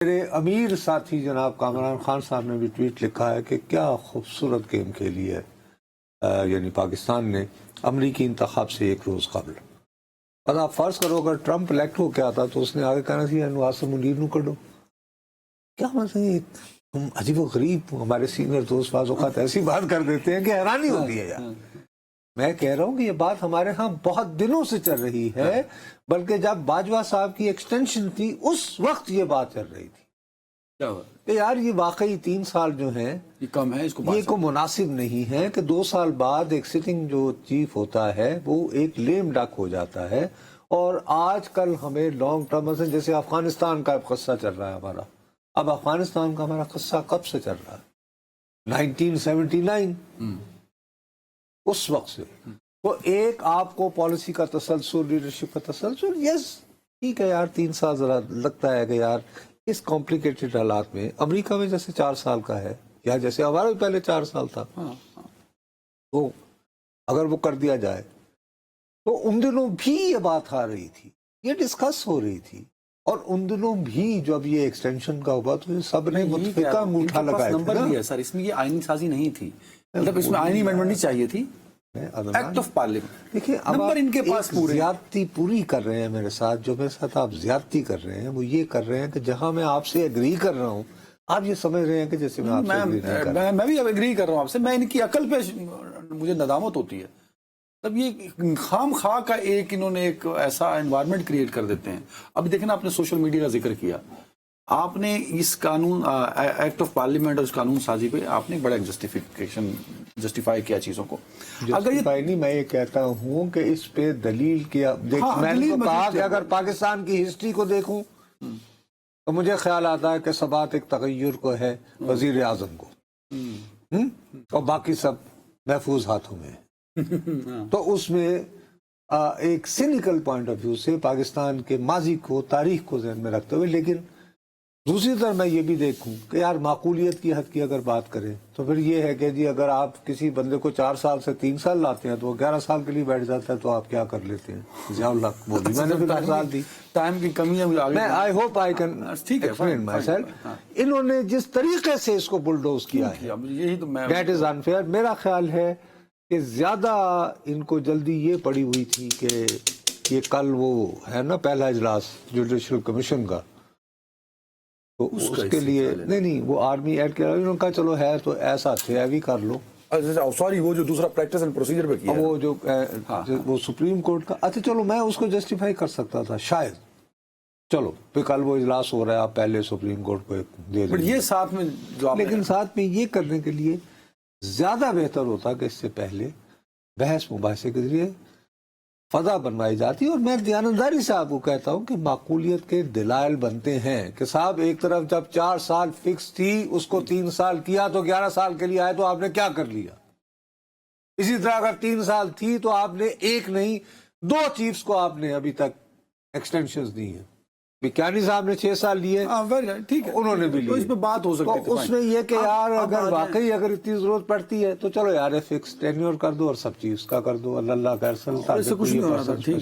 میرے امیر ساتھی جناب کامران خان صاحب نے بھی ٹویٹ لکھا ہے کہ کیا خوبصورت گیم کھیلی ہے یعنی پاکستان نے امریکی انتخاب سے ایک روز قبل. اور آپ فرض کرو اگر ٹرمپ الیکٹ ہو کے آتا تو اس نے آگے کہنا سی نواز منیر نو کڈو. کیا مطلب تم عجیب و غریب ہمارے سینئر دوست بعض اوقات ایسی بات کر دیتے ہیں کہ حیرانی ہوتی ہے یار. میں کہہ رہا ہوں کہ یہ بات ہمارے ہاں بہت دنوں سے چل رہی ہے، بلکہ جب باجوہ صاحب کی ایکسٹینشن تھی اس وقت یہ بات چل رہی تھی کہ یار یہ واقعی 3 سال جو ہیں یہ کم ہے، اس کو یہ کو مناسب نہیں ہے کہ 2 سال بعد ایک سٹنگ جو چیف ہوتا ہے وہ ایک لیم ڈک ہو جاتا ہے. اور آج کل ہمیں لانگ ٹرم سے جیسے افغانستان کا قصہ چل رہا ہے ہمارا، اب افغانستان کا ہمارا قصہ کب سے چل رہا ہے؟ 1979 اس وقت سے. وہ ایک آپ کو پالیسی کا تسلسل، لیڈرشپ کا تسلسل، یس ٹھیک ہے یار 3 سال ذرا لگتا ہے کہ یار اس کمپلیکیٹڈ حالات میں امریکہ میں جیسے 4 سال کا ہے یا جیسے ہمارا بھی پہلے 4 سال تھا، تو اگر وہ کر دیا جائے تو ان دنوں بھی یہ بات آ رہی تھی، یہ ڈسکس ہو رہی تھی. اور ان دنوں بھی جب یہ ایکسٹینشن کا ہوا تو سب نے متفقہ انگوٹھا لگایا نمبر بھی ہے سر، اس میں یہ آئینی سازی نہیں تھی، مطلب اس میں آئینی امینڈمنٹ نہیں چاہیے تھی، ایکٹ آف پارلیمنٹ. دیکھیے نمبر ان کے پاس پورے زیادتی پوری کر رہے ہیں میرے ساتھ، جو میرے ساتھ آپ زیادتی کر رہے ہیں وہ یہ کر رہے ہیں کہ جہاں میں آپ سے اگری کر رہا ہوں آپ یہ سمجھ رہے ہیں کہ جیسے میں آپ سے اگری نہیں کر رہا. میں بھی اب اگری کر رہا ہوں آپ سے، میں ان کی عقل پہ مجھے ندامت ہوتی ہے. تب یہ خام خواہ کا انہوں نے ایک ایسا انوائرمنٹ کریٹ کر دیتے ہیں. ابھی دیکھیں نا، آپ نے سوشل میڈیا کا ذکر کیا، آپ نے اس قانون ایکٹ آف پارلیمنٹ اور اس قانون سازی پہ آپ نے بڑا جسٹیفائی کیا چیزوں کو. اگر یہ نہیں، میں یہ کہتا ہوں کہ اس پہ دلیل کیا، میں نے تو کہا کہ اگر پاکستان کی ہسٹری کو دیکھوں تو مجھے خیال آتا ہے کہ ثبات ایک تغیر کو ہے وزیر اعظم کو، اور باقی سب محفوظ ہاتھوں میں ہے. تو اس میں ایک سینیکل پوائنٹ آف ویو سے پاکستان کے ماضی کو، تاریخ کو ذہن میں رکھتے ہوئے، لیکن دوسری طرف میں یہ بھی دیکھوں کہ یار معقولیت کی حد کی اگر بات کریں تو پھر یہ ہے کہ جی اگر آپ کسی بندے کو 4 سال سے 3 سال لاتے ہیں تو وہ 11 سال کے لیے بیٹھ جاتا ہے تو آپ کیا کر لیتے ہیں؟ ضیاء اللہ وہ بھی میں نے بھی مثال دی. ٹائم کی کمی ہے، میں I hope I can explain my self. انہوں نے جس طریقے سے اس کو بلڈوز کیا ہے یہی تو میں دیٹ از انفیئر. میرا خیال ہے کہ زیادہ ان کو جلدی یہ پڑی ہوئی تھی کہ یہ کل وہ ہے نا پہلا اجلاس جوڈیشل کمیشن کا، تو اس کے لیے نہیں وہ آرمی ایڈ کیا، انہوں نے کہا چلو ہے تو ایسا بھی کر لو. سوری وہ جو دوسرا پریکٹس اینڈ پروسیجر پہ کیا وہ جو وہ سپریم کورٹ کا، اچھا چلو میں اس کو جسٹیفائی کر سکتا تھا شاید، چلو پھر کل وہ اجلاس ہو رہا ہے آپ پہلے سپریم کورٹ کو دے دیں، یہ ساتھ میں جو لیکن ساتھ میں یہ کرنے کے لیے زیادہ بہتر ہوتا کہ اس سے پہلے بحث مباحثے کے ذریعے فضا بنوائی جاتی. اور میں دیانتداری سے آپ کو کہتا ہوں کہ معقولیت کے دلائل بنتے ہیں کہ صاحب ایک طرف جب 4 سال فکس تھی اس کو 3 سال کیا تو 11 سال کے لیے آئے تو آپ نے کیا کر لیا. اسی طرح اگر 3 سال تھی تو آپ نے ایک نہیں 2 چیفز کو آپ نے ابھی تک ایکسٹینشنز دی ہیں. کیانی صاحب نے 6 سال لیے، ٹھیک ہے انہوں نے بھی لیے. اس پہ بات ہو سکتی ہے، اس میں یہ کہ یار اگر واقعی اگر اتنی ضرورت پڑتی ہے تو چلو یار فکس ٹینیور کر دو اور سب چیز کا کر دو، اللہ خیر سلطان.